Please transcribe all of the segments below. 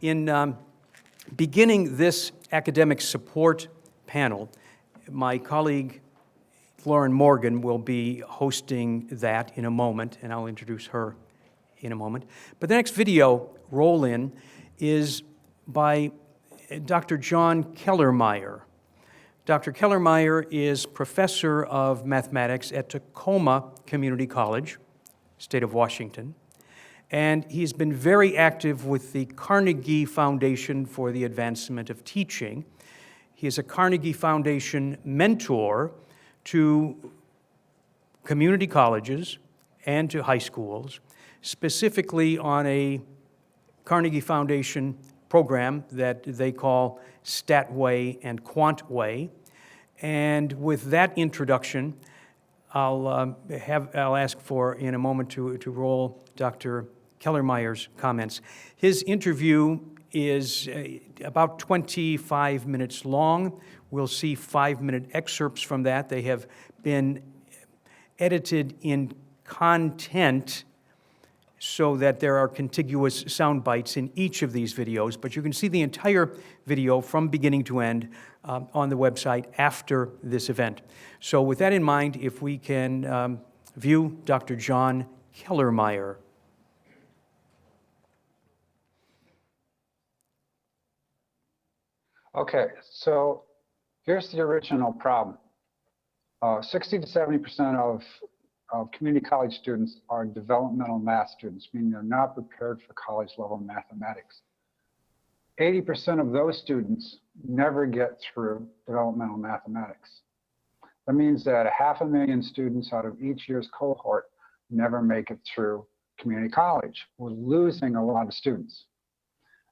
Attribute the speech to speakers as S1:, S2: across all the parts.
S1: In beginning this academic support panel, my colleague Lauren Morgan will be hosting that in a moment, and I'll introduce her in a moment. But the next video roll-in is by Dr. John Kellermeyer. Dr. Kellermeyer is professor of mathematics at Tacoma Community College, state of Washington, and he's been very active with the Carnegie Foundation for the Advancement of Teaching. He is a Carnegie Foundation mentor to community colleges and to high schools, specifically on a Carnegie Foundation program that they call Statway and Quantway. And with that introduction, I'll ask for, in a moment, to roll Dr. Kellermeyer's comments. His interview is about 25 minutes long. We'll see 5-minute excerpts from that. They have been edited in content so that there are contiguous sound bites in each of these videos, but you can see the entire video from beginning to end on the website after this event. So with that in mind, if we can view Dr. John Kellermeyer.
S2: Okay, so here's the original problem. 60 to 70% of community college students are developmental math students, meaning they're not prepared for college level mathematics. 80% of those students never get through developmental mathematics. That means that 500,000 students out of each year's cohort never make it through community college. We're losing a lot of students.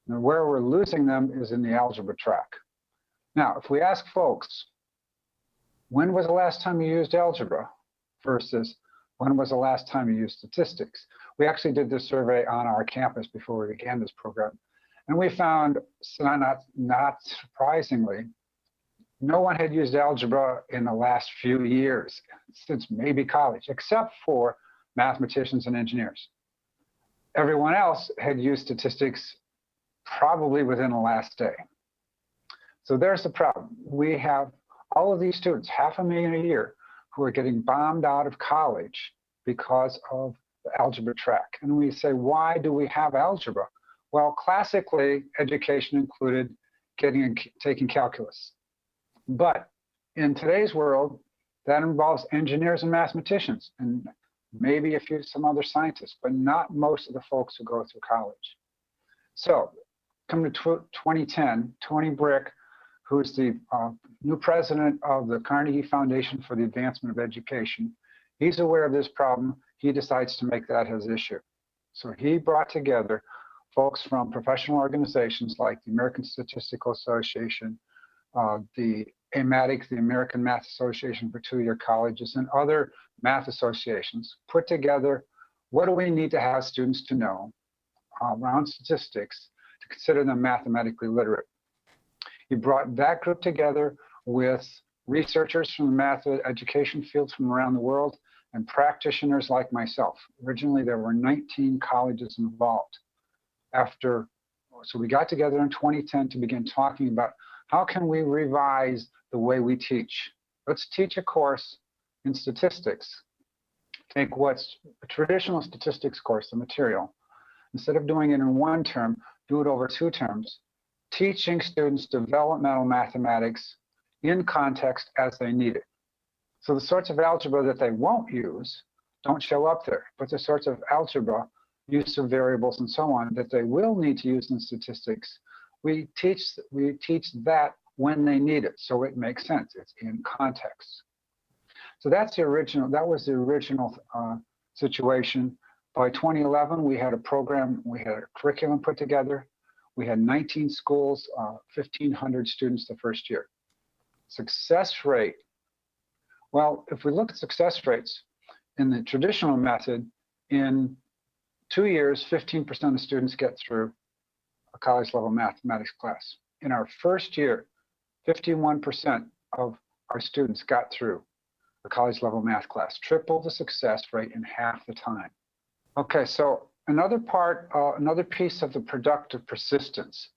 S2: And where we're losing them is in the algebra track. Now, if we ask folks, when was the last time you used algebra versus when was the last time you used statistics? We actually did this survey on our campus before we began this program. And we found, not surprisingly, no one had used algebra in the last few years, since maybe college, except for mathematicians and engineers. Everyone else had used statistics probably within the last day. So there's the problem. We have all of these students, 500,000 a year, who are getting bombed out of college because of the algebra track. And we say, why do we have algebra? Well, classically, education included taking calculus. But in today's world, that involves engineers and mathematicians, and maybe some other scientists, but not most of the folks who go through college. So come to 2010, Tony Brick, who's the new president of the Carnegie Foundation for the Advancement of Education, he's aware of this problem. He decides to make that his issue. So he brought together folks from professional organizations like the American Statistical Association, the AMATIC, the American Math Association for two-year colleges, and other math associations, put together what do we need to have students to know around statistics to consider them mathematically literate. He brought that group together with researchers from the math education fields from around the world and practitioners like myself. Originally, there were 19 colleges involved. So we got together in 2010 to begin talking about how can we revise the way we teach. Let's teach a course in statistics. Take what's a traditional statistics course, the material. Instead of doing it in one term, do it over 2 terms. Teaching students developmental mathematics in context as they need it. So the sorts of algebra that they won't use don't show up there, but the sorts of algebra, use of variables and so on, that they will need to use in statistics, we teach that when they need it, so it makes sense, it's in context. So that was the original situation. By 2011, we had a program, we had a curriculum put together. We had 19 schools, 1,500 students the first year. Success rate, well, if we look at success rates in the traditional method, in 2 years, 15% of students get through a college level mathematics class. In our first year, 51% of our students got through a college level math class, triple the success rate in half the time. Okay, so Another piece of the productive persistence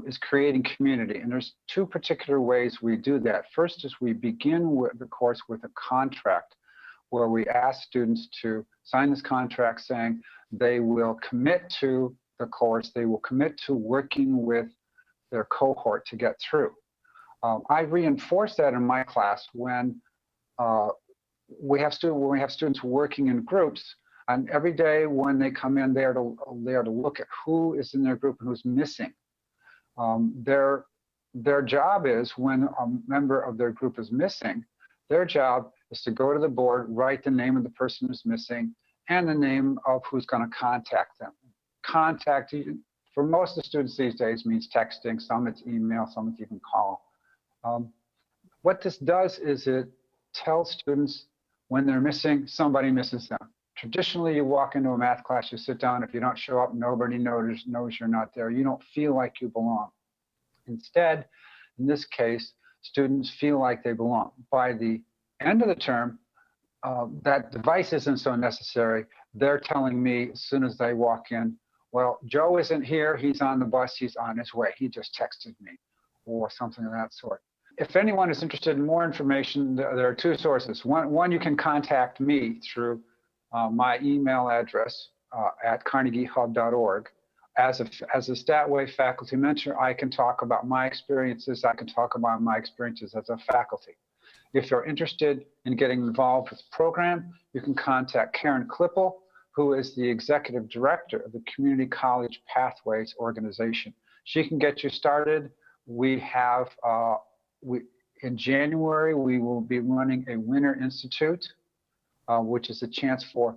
S2: is creating community. And there's two particular ways we do that. First is we begin with the course with a contract where we ask students to sign this contract saying they will commit to the course, they will commit to working with their cohort to get through. I reinforce that in my class when we have students working in groups, and every day when they come in, they are to look at who is in their group and who's missing. Their job is, when a member of their group is missing, their job is to go to the board, write the name of the person who's missing and the name of who's going to contact them. Contact, for most of the students these days, means texting. Some it's email, some it's even call. What this does is it tells students when they're missing, somebody misses them. Traditionally, you walk into a math class, you sit down. If you don't show up, nobody knows you're not there. You don't feel like you belong. Instead, in this case, students feel like they belong. By the end of the term, that device isn't so necessary. They're telling me as soon as they walk in, well, Joe isn't here. He's on the bus. He's on his way. He just texted me, or something of that sort. If anyone is interested in more information, there are two sources. One, you can contact me through my email address at carnegiehub.org. As a Statway faculty mentor, I can talk about my experiences. I can talk about my experiences as a faculty. If you're interested in getting involved with the program, you can contact Karen Klippel, who is the executive director of the Community College Pathways organization. She can get you started. We have, in January, we will be running a Winter Institute, which is a chance for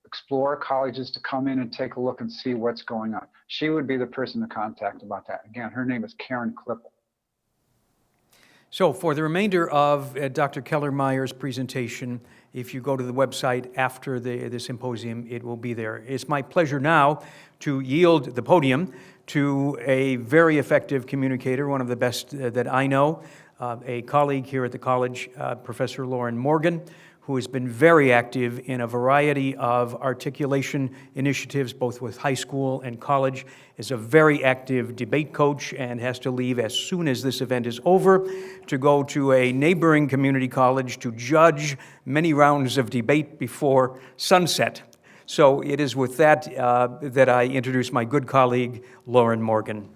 S2: Explorer colleges to come in and take a look and see what's going on. She would be the person to contact about that. Again, her name is Karen Klippel.
S1: So for the remainder of Dr. Kellermeyer's presentation, if you go to the website after the symposium, it will be there. It's my pleasure now to yield the podium to a very effective communicator, one of the best that I know, a colleague here at the college, Professor Lauren Morgan, who has been very active in a variety of articulation initiatives, both with high school and college, is a very active debate coach and has to leave as soon as this event is over to go to a neighboring community college to judge many rounds of debate before sunset. So it is with that that I introduce my good colleague, Lauren Morgan.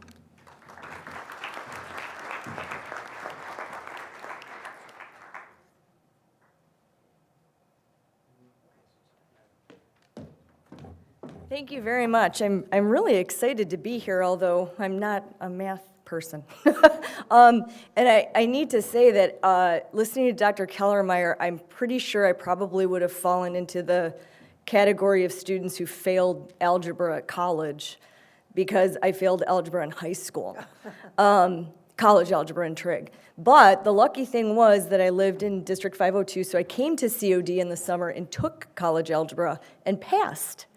S3: Thank you very much. I'm really excited to be here, although I'm not a math person. And I need to say that listening to Dr. Kellermeyer, I'm pretty sure I probably would have fallen into the category of students who failed algebra at college because I failed algebra in high school, college algebra and trig. But the lucky thing was that I lived in District 502, so I came to COD in the summer and took college algebra and passed.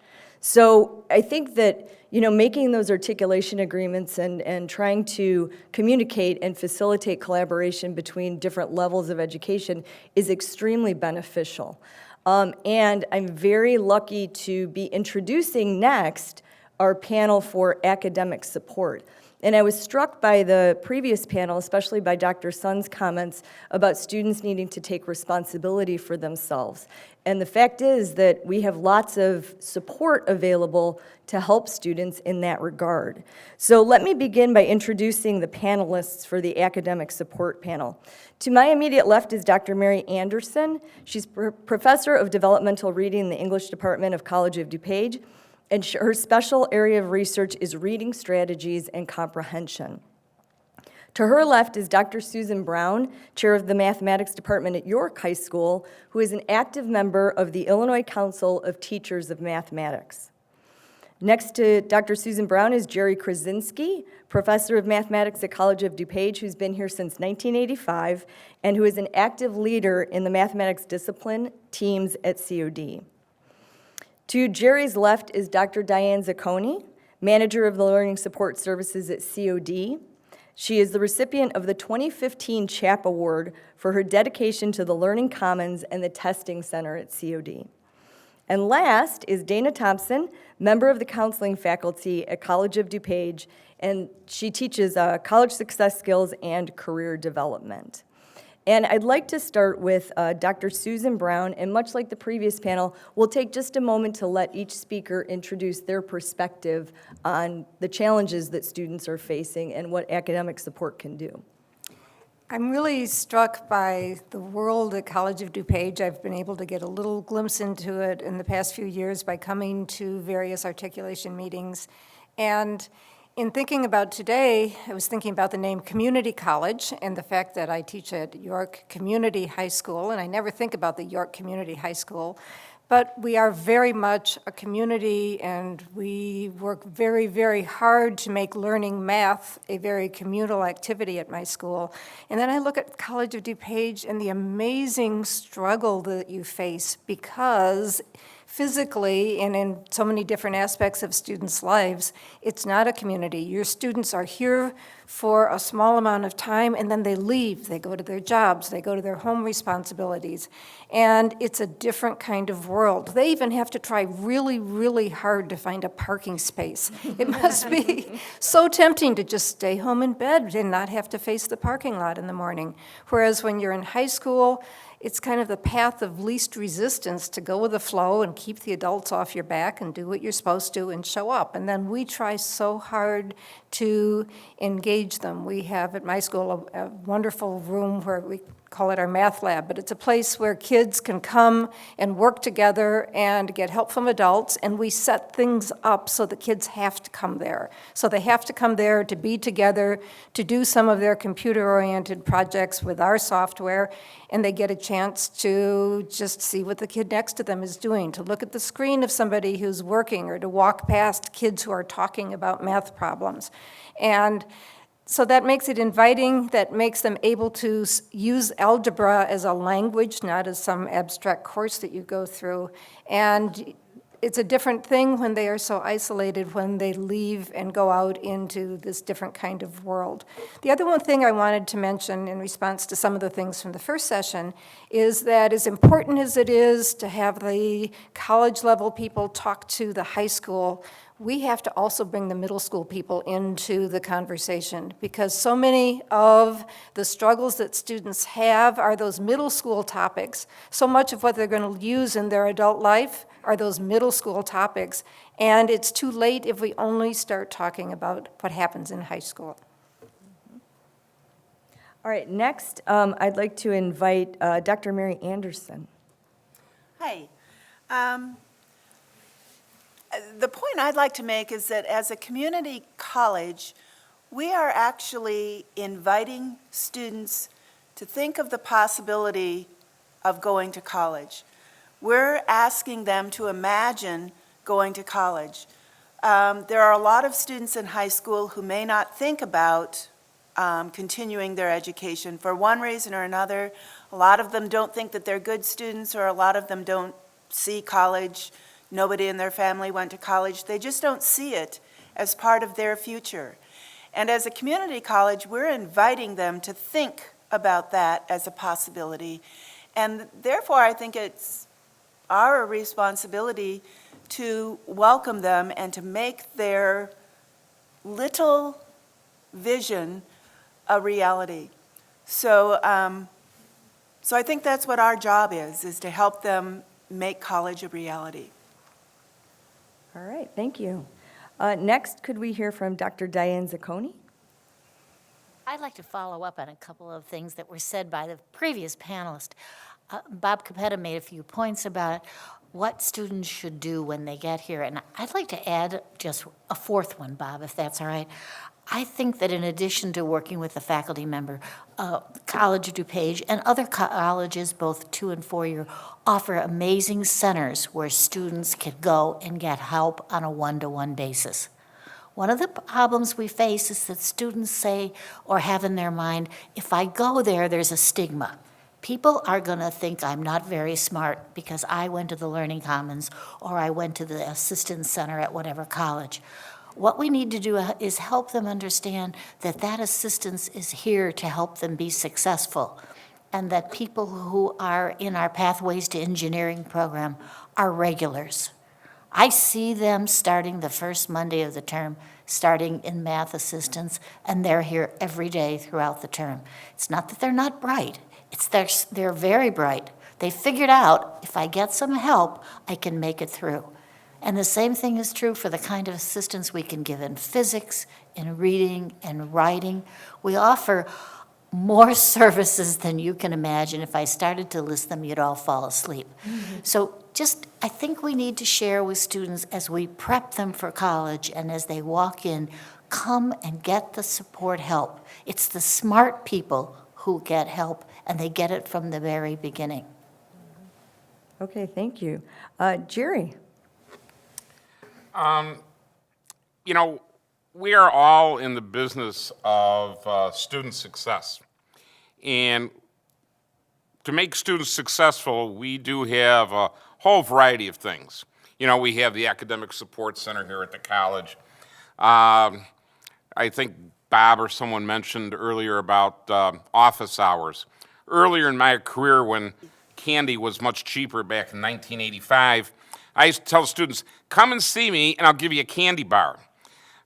S3: So I think that, making those articulation agreements and trying to communicate and facilitate collaboration between different levels of education is extremely beneficial. And I'm very lucky to be introducing next our panel for academic support. And I was struck by the previous panel, especially by Dr. Sun's comments about students needing to take responsibility for themselves. And the fact is that we have lots of support available to help students in that regard. So let me begin by introducing the panelists for the academic support panel. To my immediate left is Dr. Mary Anderson. She's professor of developmental reading in the English department of College of DuPage. And her special area of research is reading strategies and comprehension. To her left is Dr. Susan Brown, chair of the mathematics department at York High School, who is an active member of the Illinois Council of Teachers of Mathematics. Next to Dr. Susan Brown is Jerry Krusinski, professor of mathematics at College of DuPage, who's been here since 1985, and who is an active leader in the mathematics discipline teams at COD. To Jerry's left is Dr. Diane Zacconi, manager of the Learning Support Services at COD. She is the recipient of the 2015 CHAP Award for her dedication to the Learning Commons and the Testing Center at COD. And last is Dana Thompson, member of the counseling faculty at College of DuPage, and she teaches college success skills and career development. And I'd like to start with Dr. Susan Brown, and much like the previous panel, we'll take just a moment to let each speaker introduce their perspective on the challenges that students are facing and what academic support can do.
S4: I'm really struck by the world at College of DuPage. I've been able to get a little glimpse into it in the past few years by coming to various articulation meetings. And in thinking about today, I was thinking about the name Community College and the fact that I teach at York Community High School, and I never think about the York Community High School, but we are very much a community, and we work very, very hard to make learning math a very communal activity at my school. And then I look at College of DuPage and the amazing struggle that you face, because physically and in so many different aspects of students' lives, it's not a community. Your students are here for a small amount of time, and then they leave. They go to their jobs. They go to their home responsibilities. And it's a different kind of world. They even have to try really, really hard to find a parking space. It must be so tempting to just stay home in bed and not have to face the parking lot in the morning. Whereas when you're in high school, it's kind of the path of least resistance to go with the flow and keep the adults off your back and do what you're supposed to and show up. And then we try so hard to engage them. We have at my school a wonderful room where we call it our math lab, but it's a place where kids can come and work together and get help from adults, and we set things up so the kids have to come there. So they have to come there to be together, to do some of their computer-oriented projects with our software, and they get a chance to just see what the kid next to them is doing, to look at the screen of somebody who's working, or to walk past kids who are talking about math problems. And so that makes it inviting, that makes them able to use algebra as a language, not as some abstract course that you go through. And it's a different thing when they are so isolated, when they leave and go out into this different kind of world. The other one thing I wanted to mention in response to some of the things from the first session is that as important as it is to have the college level people talk to the high school, we have to also bring the middle school people into the conversation, because so many of the struggles that students have are those middle school topics. So much of what they're going to use in their adult life are those middle school topics, and it's too late if we only start talking about what happens in high school.
S3: All right, next, I'd like to invite Dr. Mary Anderson.
S5: Hi. The point I'd like to make is that as a community college, we are actually inviting students to think of the possibility of going to college. We're asking them to imagine going to college. There are a lot of students in high school who may not think about continuing their education for one reason or another. A lot of them don't think that they're good students, or a lot of them don't see college. Nobody in their family went to college. They just don't see it as part of their future. And as a community college, we're inviting them to think about that as a possibility. And therefore, I think it's our responsibility to welcome them and to make their little vision a reality. So I think that's what our job is to help them make college a reality.
S3: All right, thank you. Next, could we hear from Dr. Diane Zacconi?
S6: I'd like to follow up on a couple of things that were said by the previous panelist. Bob Capetta made a few points about what students should do when they get here, and I'd like to add just a fourth one, Bob, if that's all right. I think that in addition to working with the faculty member, College of DuPage and other colleges, both 2- and 4-year, offer amazing centers where students can go and get help on a one-to-one basis. One of the problems we face is that students say or have in their mind, if I go there, there's a stigma. People are going to think I'm not very smart because I went to the Learning Commons or I went to the Assistance Center at whatever college. What we need to do is help them understand that that assistance is here to help them be successful. and that people who are in our Pathways to Engineering program are regulars. I see them starting the first Monday of the term, starting in math assistance, and they're here every day throughout the term. It's not that they're not bright, it's they're very bright. They figured out, if I get some help, I can make it through. And the same thing is true for the kind of assistance we can give in physics, in reading, and writing. We offer more services than you can imagine. If I started to list them, you'd all fall asleep. So I think we need to share with students as we prep them for college and as they walk in, come and get the support help. It's the smart people who get help, and they get it from the very beginning.
S3: Okay, thank you. Jerry?
S7: You know, we are all in the business of student success. And to make students successful, we do have a whole variety of things. You know, we have the Academic Support Center here at the college. I think Bob or someone mentioned earlier about office hours. Earlier in my career, when candy was much cheaper back in 1985, I used to tell students, come and see me and I'll give you a candy bar.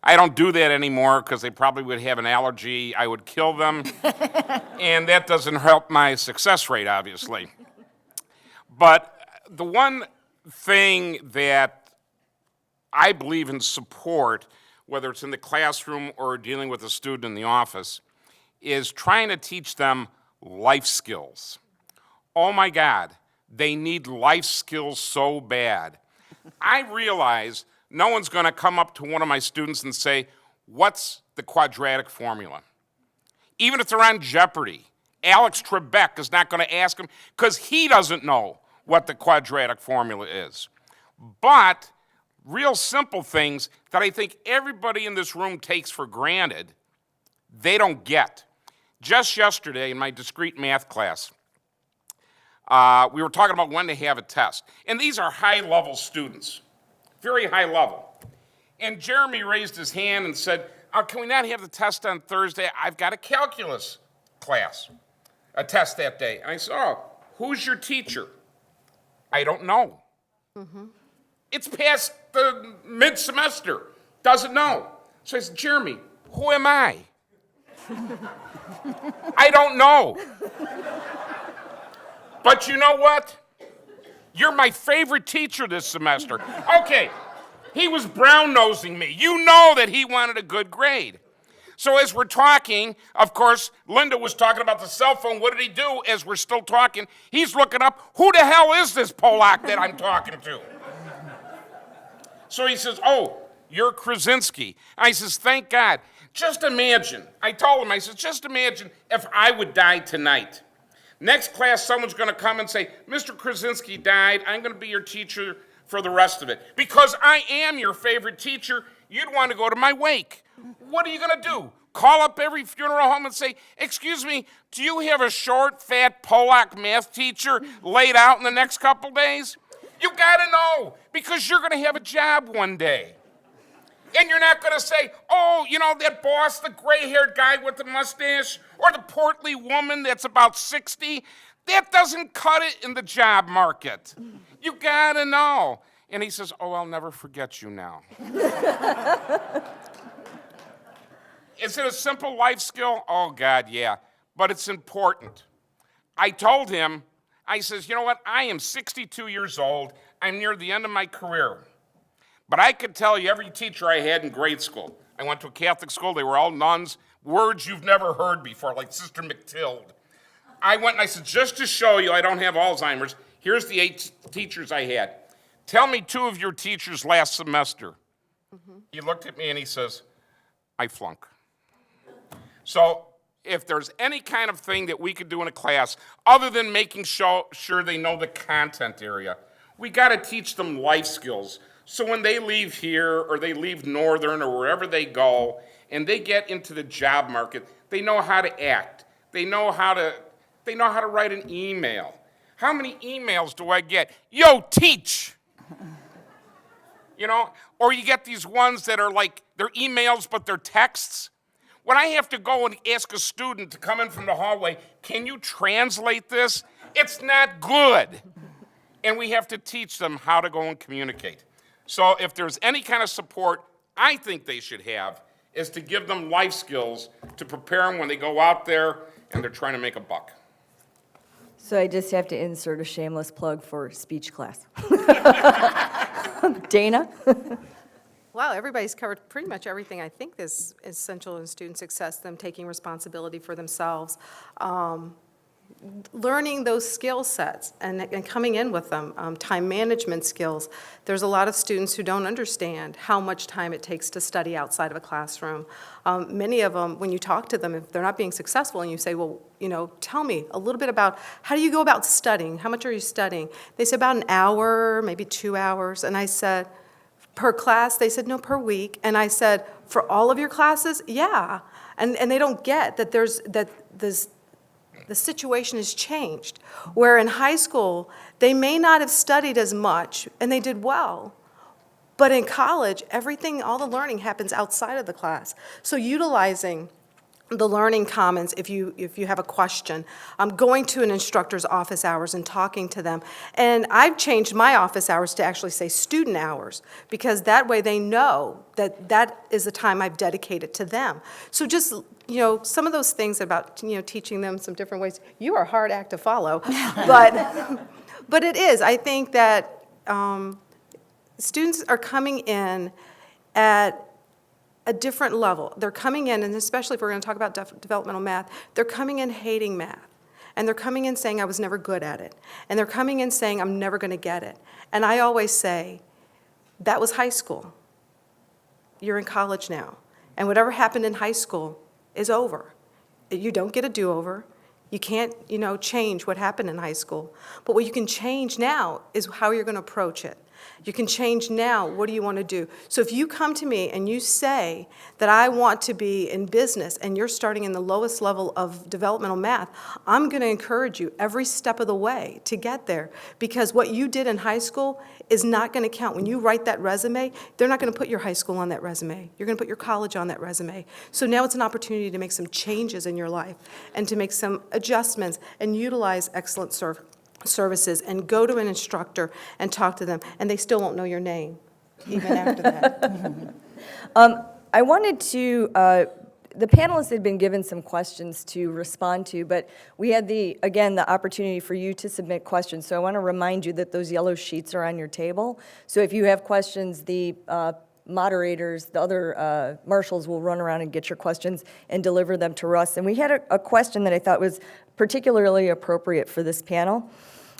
S7: I don't do that anymore because they probably would have an allergy. I would kill them, and that doesn't help my success rate, obviously. But the one thing that I believe in support, whether it's in the classroom or dealing with a student in the office, is trying to teach them life skills. Oh my God, they need life skills so bad. I realize no one's going to come up to one of my students and say, what's the quadratic formula? Even if they're on Jeopardy, Alex Trebek is not going to ask them because he doesn't know what the quadratic formula is. But real simple things that I think everybody in this room takes for granted, they don't get. Just yesterday in my discrete math class, we were talking about when to have a test. And these are high-level students, very high level. And Jeremy raised his hand and said, can we not have the test on Thursday? I've got a calculus class, a test that day. And I said, oh, who's your teacher? I don't know. It's past the mid-semester, doesn't know. So I said, Jeremy, who am I? I don't know. But you know what? You're my favorite teacher this semester. Okay, he was brown-nosing me. You know that he wanted a good grade. So as we're talking, of course, Linda was talking about the cell phone. What did he do as we're still talking? He's looking up, who the hell is this Polak that I'm talking to? So he says, oh, you're Krusinski. I says, thank God. Just imagine. I told him, I said, just imagine if I would die tonight. Next class, someone's going to come and say, Mr. Krusinski died. I'm going to be your teacher for the rest of it. Because I am your favorite teacher, you'd want to go to my wake. What are you going to do? Call up every funeral home and say, excuse me, do you have a short, fat Polak math teacher laid out in the next couple days? You got to know, because you're going to have a job one day. And you're not going to say, oh, you know, that boss, the gray-haired guy with the mustache, or the portly woman that's about 60, that doesn't cut it in the job market. You got to know. And he says, oh, I'll never forget you now. Is it a simple life skill? Oh, God, yeah. But it's important. I told him, I says, you know what? I am 62 years old. I'm near the end of my career. But I could tell you every teacher I had in grade school. I went to a Catholic school. They were all nuns. Words you've never heard before, like Sister McTilde. I went and I said, just to show you I don't have Alzheimer's, here's the 8 teachers I had. Tell me 2 of your teachers last semester. He looked at me and he says, I flunk. So if there's any kind of thing that we could do in a class, other than making sure they know the content area, we got to teach them life skills. So when they leave here or they leave Northern or wherever they go and they get into the job market, they know how to act. They know how to write an email. How many emails do I get? Yo, teach! You know, or you get these ones that are like, they're emails but they're texts. When I have to go and ask a student to come in from the hallway, can you translate this? It's not good. And we have to teach them how to go and communicate. So if there's any kind of support I think they should have, is to give them life skills to prepare them when they go out there and they're trying to make a buck.
S3: So I just have to insert a shameless plug for speech class. Dana?
S8: Wow, everybody's covered pretty much everything I think is essential in student success, them taking responsibility for themselves, learning those skill sets and coming in with them, time management skills. There's a lot of students who don't understand how much time it takes to study outside of a classroom. Many of them, when you talk to them, if they're not being successful and you say, well, tell me a little bit about how do you go about studying? How much are you studying? They say about an hour, maybe 2 hours. And I said, per class? They said, no, per week. And I said, for all of your classes? Yeah. And they don't get that the situation has changed, where in high school, they may not have studied as much, and they did well. But in college, everything, all the learning happens outside of the class. So utilizing the learning commons, if you have a question, going to an instructor's office hours and talking to them. And I've changed my office hours to actually say student hours, because that way they know that that is the time I've dedicated to them. So just, some of those things about, teaching them some different ways. You are a hard act to follow, but it is. I think that students are coming in at a different level. They're coming in, and especially if we're going to talk about developmental math, they're coming in hating math. And they're coming in saying, I was never good at it. And they're coming in saying, I'm never going to get it. And I always say, that was high school. You're in college now. And whatever happened in high school is over. You don't get a do-over. You can't, change what happened in high school. But what you can change now is how you're going to approach it. You can change now, what do you want to do? So if you come to me and you say that I want to be in business and you're starting in the lowest level of developmental math, I'm going to encourage you every step of the way to get there, because what you did in high school is not going to count. When you write that resume, they're not going to put your high school on that resume. You're going to put your college on that resume. So now it's an opportunity to make some changes in your life and to make some adjustments and utilize excellent services and go to an instructor and talk to them, and they still won't know your name, even after that.
S3: I wanted to, the panelists had been given some questions to respond to, but we had the opportunity for you to submit questions. So I want to remind you that those yellow sheets are on your table. So if you have questions, the moderators, the other marshals will run around and get your questions and deliver them to Russ. And we had a question that I thought was particularly appropriate for this panel.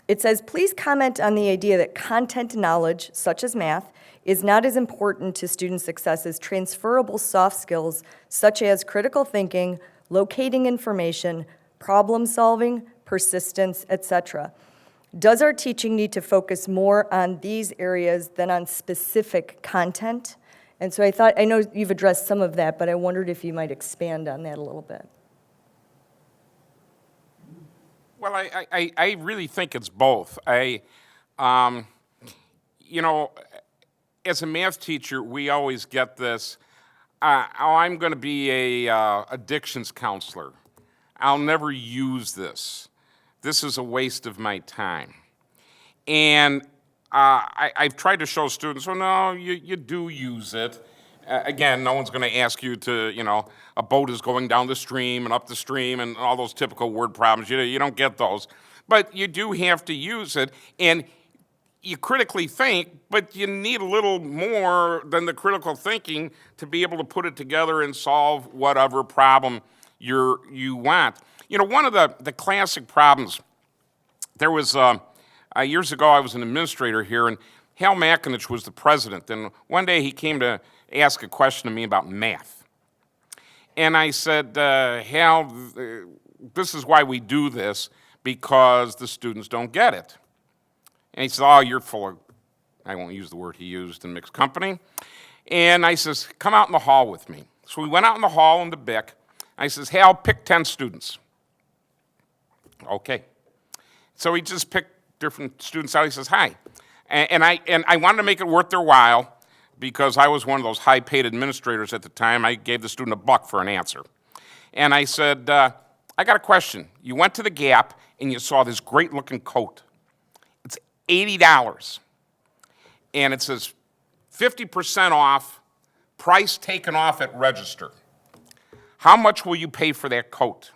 S3: It says, please comment on the idea that content knowledge, such as math, is not as important to student success as transferable soft skills, such as critical thinking, locating information, problem solving, persistence, etc. Does our teaching need to focus more on these areas than on specific content? And so I know you've addressed some of that, but I wondered if you might expand on that a little bit.
S7: Well, I really think it's both. As a math teacher, we always get this, I'm going to be a addictions counselor. I'll never use this. This is a waste of my time. And I've tried to show students, well, no, you do use it. Again, no one's going to ask you to, a boat is going down the stream and up the stream and all those typical word problems. You don't get those. But you do have to use it. And you critically think, but you need a little more than the critical thinking to be able to put it together and solve whatever problem you want. One of the classic problems, there was, years ago I was an administrator here, and Hal McInich was the president. And one day he came to ask a question to me about math. And I said, Hal, this is why we do this, because the students don't get it. And he said, oh, you're full of, I won't use the word he used in mixed company. And I says, come out in the hall with me. So we went out in the hall in the BIC. I says, Hal, pick 10 students. Okay. So he just picked different students out. He says, hi. And I wanted to make it worth their while, because I was one of those high-paid administrators at the time. I gave the student $1 for an answer. And I said, I got a question. You went to the Gap and you saw this great-looking coat. It's $80. And it says 50% off, price taken off at register. How much will you pay for that coat?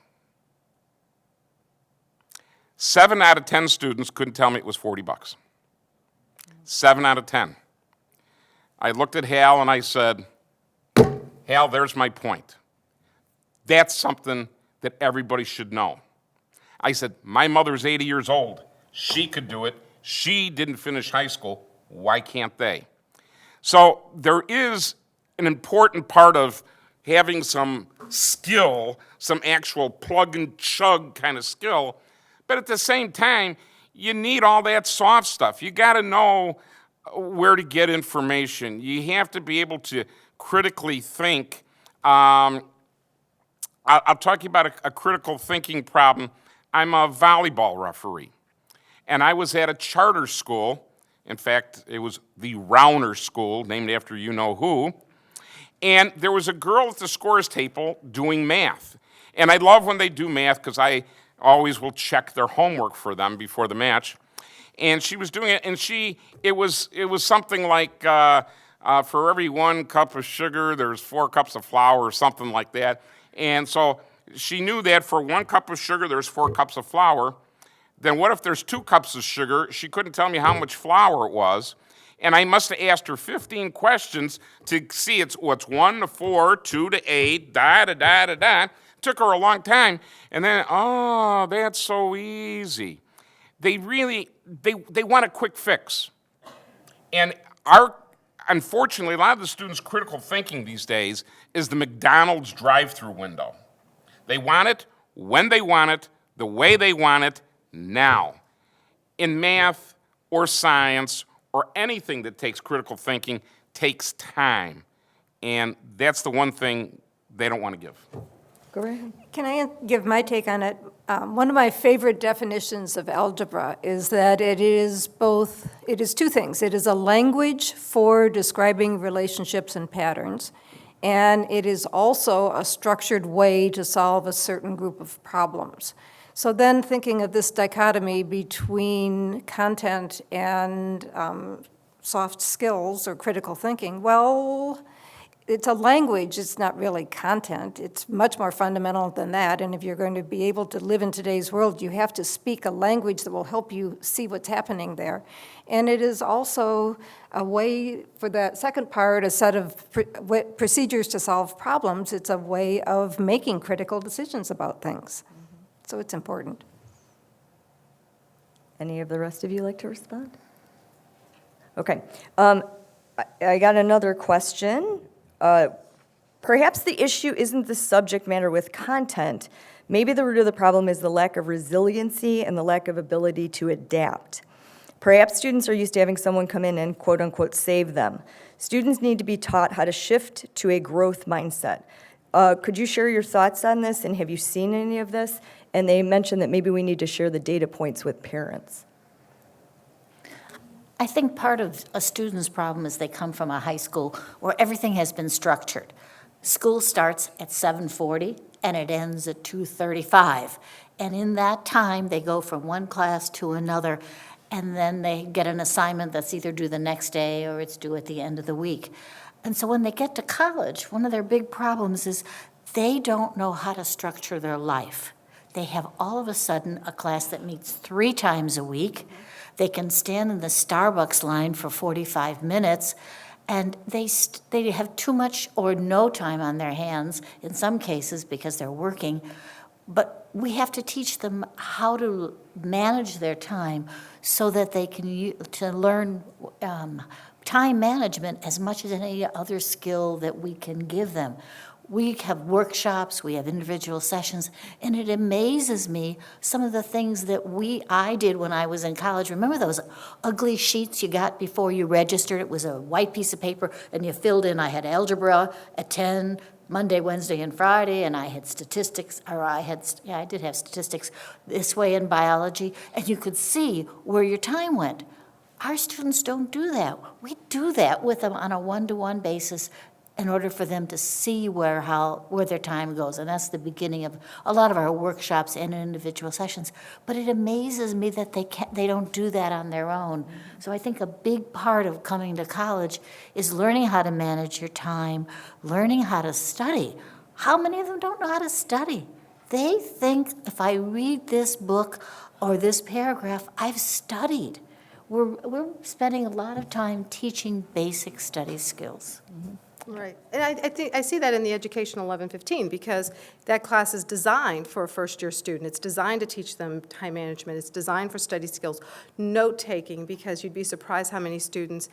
S7: 7 out of 10 students couldn't tell me it was $40. 7 out of 10. I looked at Hal and I said, Hal, there's my point. That's something that everybody should know. I said, my mother's 80 years old. She could do it. She didn't finish high school. Why can't they? So there is an important part of having some skill, some actual plug and chug kind of skill, but at the same time, you need all that soft stuff. You got to know where to get information. You have to be able to critically think. I'll talk to you about a critical thinking problem. I'm a volleyball referee, and I was at a charter school. In fact, it was the Rauner School, named after you-know-who. And there was a girl at the scores table doing math. And I love when they do math because I always will check their homework for them before the match. And she was doing it, and it was something like for every 1 cup of sugar, there's 4 cups of flour or something like that. And so she knew that for 1 cup of sugar, there's 4 cups of flour. Then what if there's 2 cups of sugar? She couldn't tell me how much flour it was. And I must have asked her 15 questions to see what's 1 to 4, 2 to 8, da-da-da-da-da. Took her a long time. And then, oh, that's so easy. They really, they want a quick fix. And unfortunately, a lot of the students' critical thinking these days is the McDonald's drive-through window. They want it when they want it, the way they want it, now. In math or science or anything that takes critical thinking takes time. And that's the one thing they don't want to give.
S3: Go ahead.
S4: Can I give my take on it? One of my favorite definitions of algebra is that it is 2 things. It is a language for describing relationships and patterns, and it is also a structured way to solve a certain group of problems. So then thinking of this dichotomy between content and soft skills or critical thinking, well, it's a language, it's not really content. It's much more fundamental than that, and if you're going to be able to live in today's world, you have to speak a language that will help you see what's happening there. And it is also a way, for that second part, a set of procedures to solve problems. It's a way of making critical decisions about things. So it's important.
S3: Any of the rest of you like to respond? Okay. I got another question. Perhaps the issue isn't the subject matter with content. Maybe the root of the problem is the lack of resiliency and the lack of ability to adapt. Perhaps students are used to having someone come in and quote-unquote save them. Students need to be taught how to shift to a growth mindset. Could you share your thoughts on this, and have you seen any of this? And they mentioned that maybe we need to share the data points with parents.
S6: I think part of a student's problem is they come from a high school where everything has been structured. School starts at 7:40 and it ends at 2:35. And in that time, they go from one class to another, and then they get an assignment that's either due the next day or it's due at the end of the week. And so when they get to college, one of their big problems is they don't know how to structure their life. They have all of a sudden a class that meets 3 times a week. They can stand in the Starbucks line for 45 minutes, and they have too much or no time on their hands in some cases because they're working. But we have to teach them how to manage their time so that they can to learn time management as much as any other skill that we can give them. We have workshops, we have individual sessions, and it amazes me some of the things that I did when I was in college. Remember those ugly sheets you got before you registered? It was a white piece of paper, and you filled in, I had algebra at 10, Monday, Wednesday, and Friday, and I had statistics, I did have statistics this way in biology, and you could see where your time went. Our students don't do that. We do that with them on a one-to-one basis in order for them to see where their time goes. And that's the beginning of a lot of our workshops and individual sessions. But it amazes me that they don't do that on their own. So I think a big part of coming to college is learning how to manage your time, learning how to study. How many of them don't know how to study? They think if I read this book or this paragraph, I've studied. We're spending a lot of time teaching basic study skills.
S8: Right. And I think, I see that in the Education 1115, because that class is designed for a first-year student. It's designed to teach them time management. It's designed for study skills, note-taking, because you'd be surprised how many students,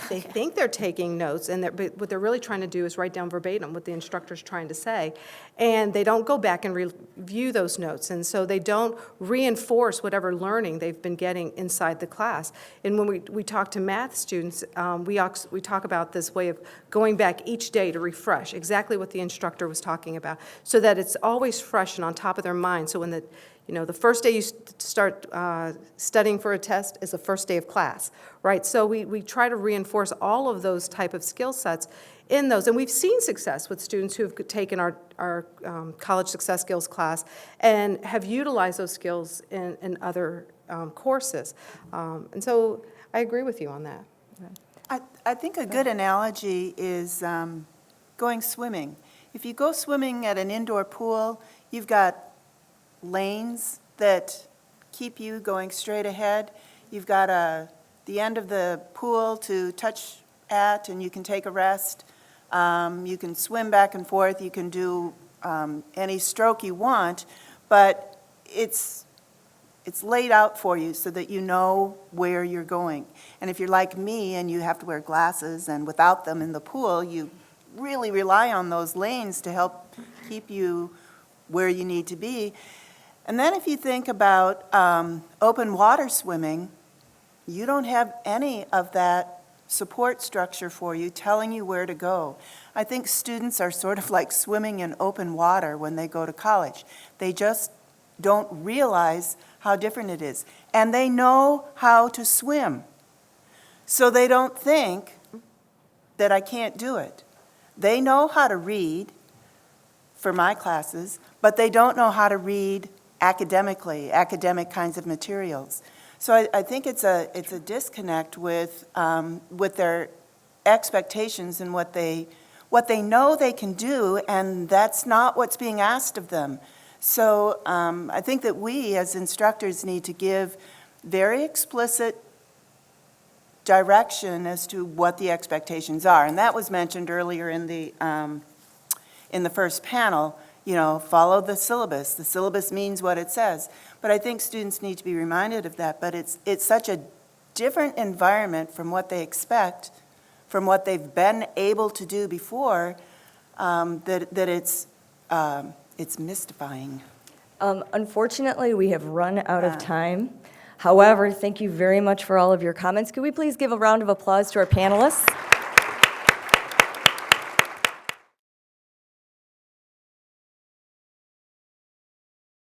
S8: they think they're taking notes, and but what they're really trying to do is write down verbatim what the instructor's trying to say, and they don't go back and review those notes, and so they don't reinforce whatever learning they've been getting inside the class. And when we talk to math students, we talk about this way of going back each day to refresh exactly what the instructor was talking about, so that it's always fresh and on top of their mind. So when the first day you start studying for a test is the first day of class, right? So we try to reinforce all of those type of skill sets in those. And we've seen success with students who have taken our college success skills class and have utilized those skills in other courses. And so I agree with you on that.
S5: I think a good analogy is going swimming. If you go swimming at an indoor pool, you've got lanes that keep you going straight ahead. You've got the end of the pool to touch at, and you can take a rest. You can swim back and forth. You can do any stroke you want, but it's laid out for you so that you know where you're going. And if you're like me and you have to wear glasses, and without them in the pool, you really rely on those lanes to help keep you where you need to be. And then if you think about open water swimming, you don't have any of that support structure for you telling you where to go. I think students are sort of like swimming in open water when they go to college. They just don't realize how different it is. And they know how to swim. So they don't think that I can't do it. They know how to read for my classes, but they don't know how to read academically, academic kinds of materials. So I think it's a disconnect with their expectations and what they know they can do, and that's not what's being asked of them. So I think that we as instructors need to give very explicit direction as to what the expectations are. And that was mentioned earlier in the first panel, follow the syllabus. The syllabus means what it says. But I think students need to be reminded of that. But it's such a different environment from what they expect, from what they've been able to do before, that it's mystifying.
S3: Unfortunately, we have run out of time. However, thank you very much for all of your comments. Could we please give a round of applause to our panelists?